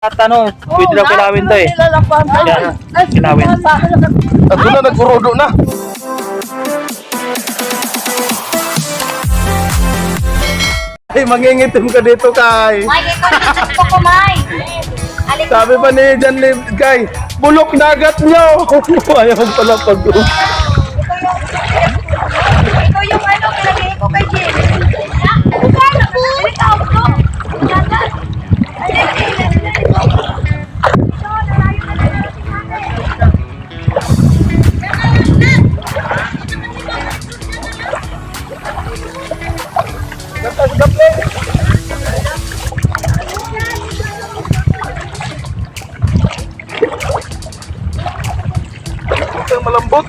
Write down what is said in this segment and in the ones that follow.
At ano, pwede daw kilawin to eh. Yan, kilawin. At doon na, nagkurodo na. Ay, mangingitim ka dito, Kay. May ikaw ko kumay. Sabi pa ni Jan Liv, Kay, bulok dagat nyo. Ayaw pala pag Ito yung ano, pinagay ko kay Jim. Ikaw po. Ito malambot.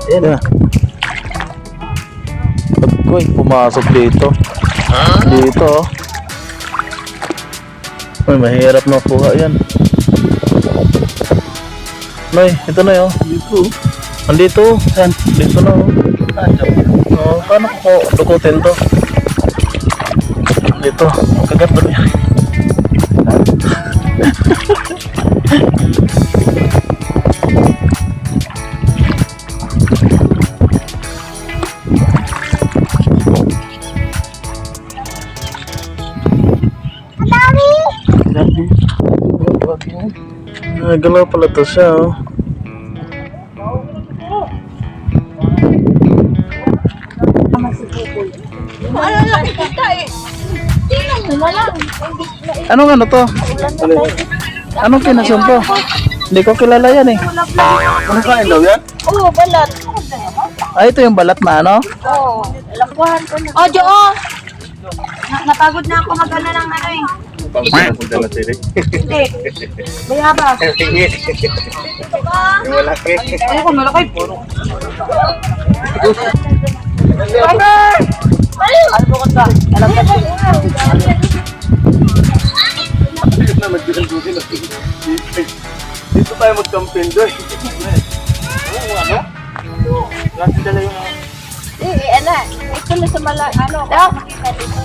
Ayan na. Agoy, pumasok dito. Dito oh. Ay, mahirap na kuha yan. Nay, ito na yun. Dito. Andito. Yan, dito na oh. Oh, paano ko dukutin to? Dito, kagat ba niya? Nagalaw pala to siya oh. Ano lang kita eh. Tingnan mo na lang. Anong ano to? Anong kinasun to? Hindi ko kilala yan eh. Ano kain daw yan? Oo, balat. Ay, ito yung balat na ano? Oo. Lakuhan ko na. Oh, Jo! Napagod na ako mag-ano ng ano eh. Pagpunta na sila. Hindi. Bayaba. Yung malaki. Ano ko, malaki. Ano po ka? Alam ka po. Dito tayo mag-campaign doy. Ano? Kasi dala yung... Ano? Ito na sa ano? Makita dito.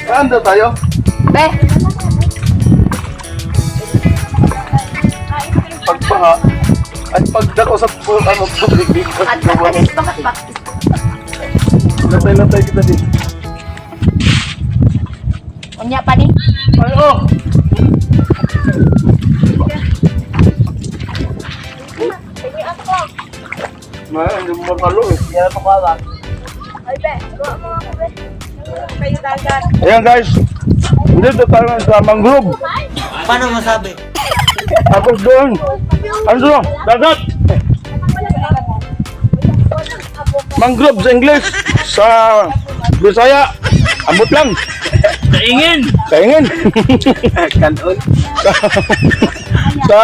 Saan daw tayo? Be! Pagbaha. At pagdako sa ano, tubig dito. Bakit? Lantay kita dito. Unya pa ni? Ay, oh! Hindi mo makalo eh. Yan ang pakawa. Ay, be. Gawa mo ako, be. Kayo dagat. Ayan guys. Dito tayo sa mangrove. Paano masabi? Tapos doon. Ano doon? Dagat! Mangrove sa English. Sa Bisaya. Ambot lang. Kaingin! Kaingin. Kanon. Sa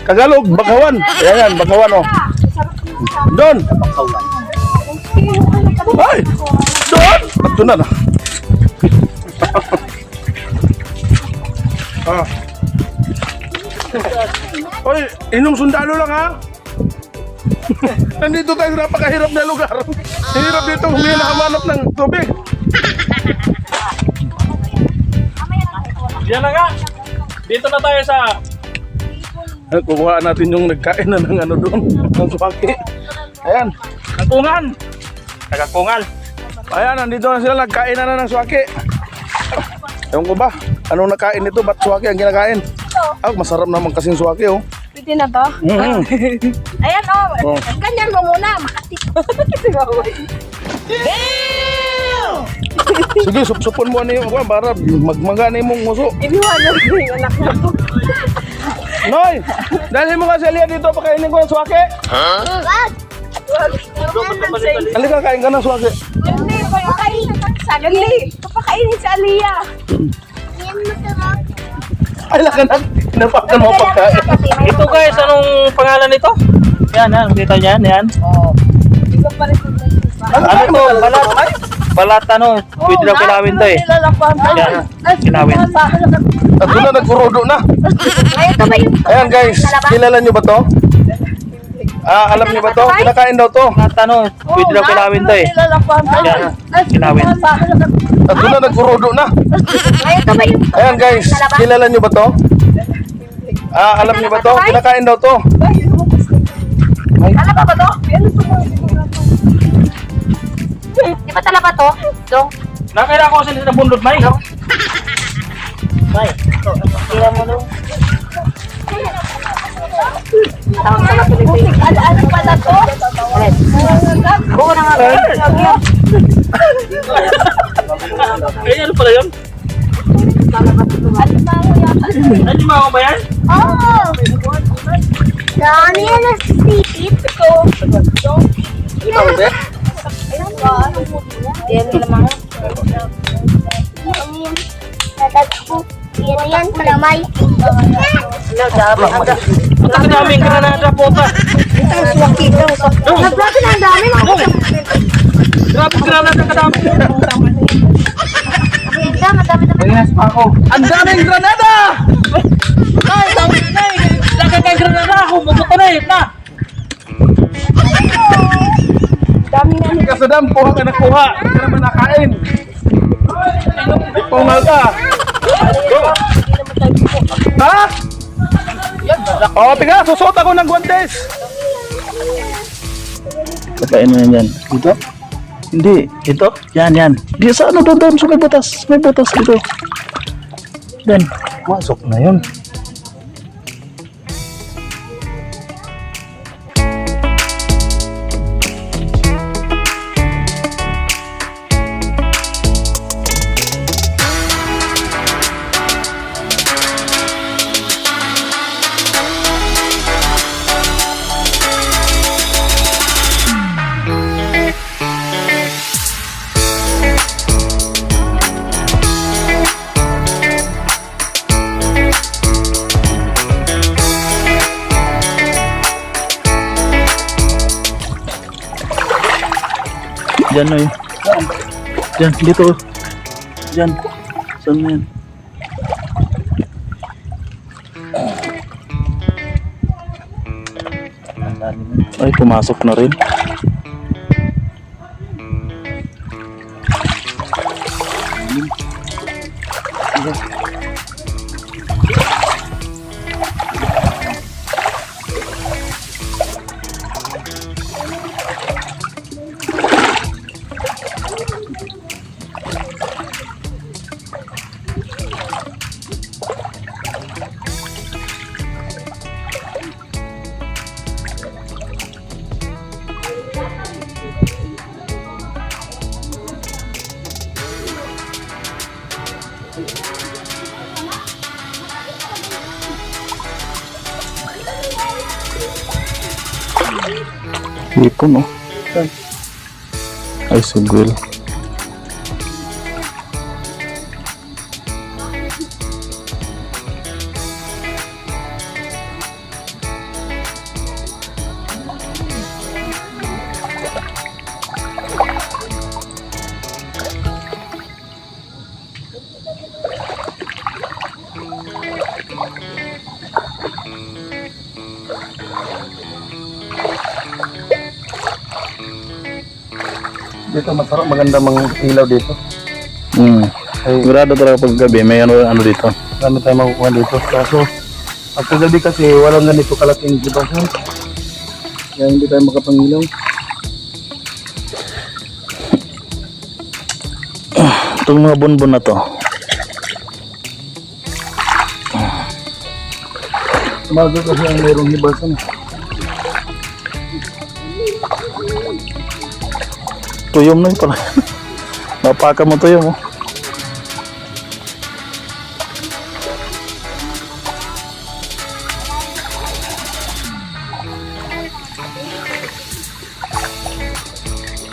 Tagalog, Bakawan. Ayan, Bakawan oh. Doon. Ay! Doon! Ito na na. Ah. Oy, inom sundalo lang ha. Nandito tayo sa napakahirap na lugar. Hirap dito humihanap ng tubig. Yan na nga! Dito na tayo sa... Kukuha natin yung nagkain na ng ano doon, ng suwaki. Ayan. Kakungan! Nagakungal! Ayan, nandito na sila, nagkain na ng suwaki. Ewan ko ba, anong nakain nito? Ba't suwaki ang kinakain? Ah, masarap naman kasing suwaki oh. Pwede na to? Mm-hmm. Ayan Oh. Ganyan mo muna. Makati. Sige, supsupon mo na yung ako para magmagana mong muso. Iniwanan ko yung anak na to. Noy! Dahil mo kasi Alia dito, pakainin ko ng suwaki. Wag! Halika, kain ka ng suwaki. Hindi, papakainin sa Gali. Papakainin sa Aliyah. Ay, laka na. Napakan mo pagkain. Ito guys, anong pangalan nito? Yan, yan. Kita niyan, yan. Oo. Ikaw pa rin Ano to? Balat? Balat ano? Pwede daw kilawin to eh. Yan, kilawin. At doon na, nagkurodo na. Ayun na ba yung... Ayan guys, kilala nyo ba to? Alam niyo ba to? Kinakain daw to. At ano, pwede daw kilawin to eh. Yan, kilawin. At doon na nagkurudo na. Ayun to ba yung... Ayan guys, kilala niyo ba to? Alam niyo ba to? Kinakain daw to. Talaba ba to? Di ba talaba to? Dong? Nakakita ko sila na bundot, May. May. Tira mo dong. Tawag sa Pilipino. Ano pala to? Buo na nga. Eh, ano pala yun? Alimango ba yan? Oo. Dami yan na sipit. Alimango ba yan? Yan lamang. Yan kalamay. Ang daming granada po pa. Grabe na ang dami. Grabe granada kadami. Madami na. Ang daming granada! Ay, dami na eh. Nakakay granada ako. Bubuto na eh. Na. Dami na. Kasadam, kuha ka na kuha. Hindi ka naman nakain. Pumal ka. Ha? Tiga, susot ako ng guantes. Kakain mo yan dyan. Dito? Hindi. Ito? Yan, yan. Di sa ano doon, sa may butas. May butas dito. Yan. Masok na yun. Diyan na yun. Diyan, dito. Diyan. Saan na yan? Ay, pumasok na rin. Hipon, oh. Ay, sigwil. Dito masarap, maganda mga ilaw dito. Sigurado talaga pag gabi, may ano dito. Marami tayo makukuha dito. Kaso, pagkagabi kasi walang ganito kalaking sitwasyon. Kaya hindi tayo makapangilaw. Itong mga bonbon na to. Umaga kasi ang mayroong hibasan. Tuyom na yun pala. Napakan mo tuyom, oh.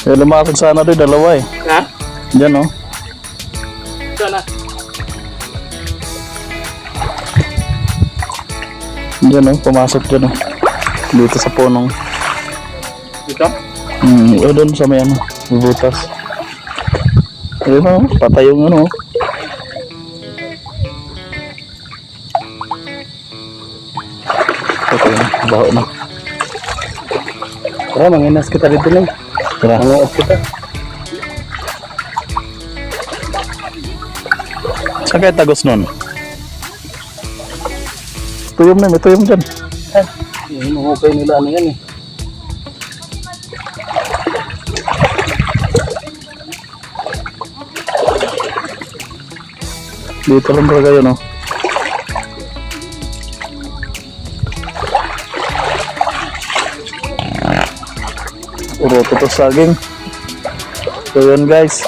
Lumakad sana doon, dalawa eh. Ha? Diyan, oh. Sana. Diyan, oh. Pumasok dyan, oh. Dito sa punong. Dito? Doon sa may ano, butas. Ayun, oh. Patay yung ano, oh. Patay na, baho na. Tara, manginas kita dito lang. Tara. Manguot kita. Saan kaya tagos nun? Tuyom na, may tuyom dyan. Hinuhukay nila ano yan eh. Dito lang talaga yun, oh. Puro tutos saging. So yun guys.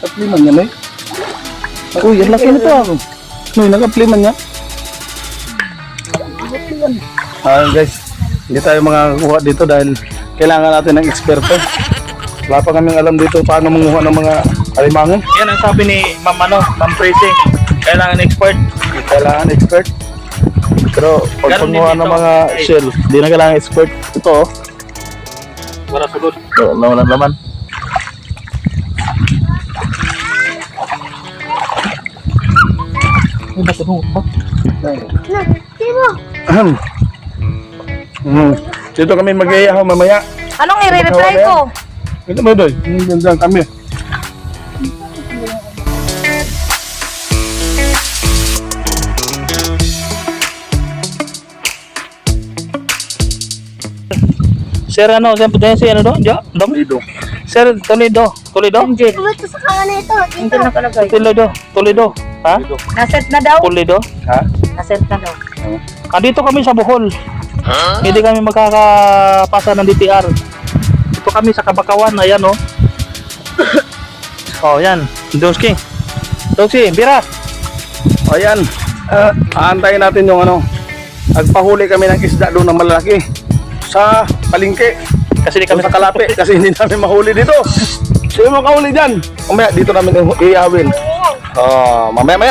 Kapli man yan eh. Uy, ang laki nito ah. May nakapli man yan. Guys, hindi tayo makakuha dito dahil kailangan natin ng eksperto. Wala pa kaming alam dito paano manguha ng mga alimango. Yan ang sabi ni Ma'am Tracy. Kailangan expert. Kailangan expert. Pero pag Ganun din panguha dito. ng mga shell, di na kailangan expert. Ito oh. Para sugod. So, walang laman. Dito kami mag-iayaw mamaya. Anong i-reply ko? Ito ba doy? Diyan kami. Sir ano, saan punta si ano do? Dom? Sir Toledo. Toledo? Ito sa kangan na ito. Ito na palagay. Toledo. Ha? Naset na daw. Toledo? Ha? Naset na daw. Andito kami sa Bohol. Hindi kami makakapasa ng DTR. Ito kami sa Kabakawan, ayan oh. Oh, yan. Doski. Bira. O yan. Aantayin natin yung ano. Agpahuli kami ng isda doon na malaki. Sa palengke. Kasi di kami Sa kalapi. Kasi hindi namin mahuli dito. Sino makahuli dyan? Mamaya dito namin iihawin. Mamaya naman.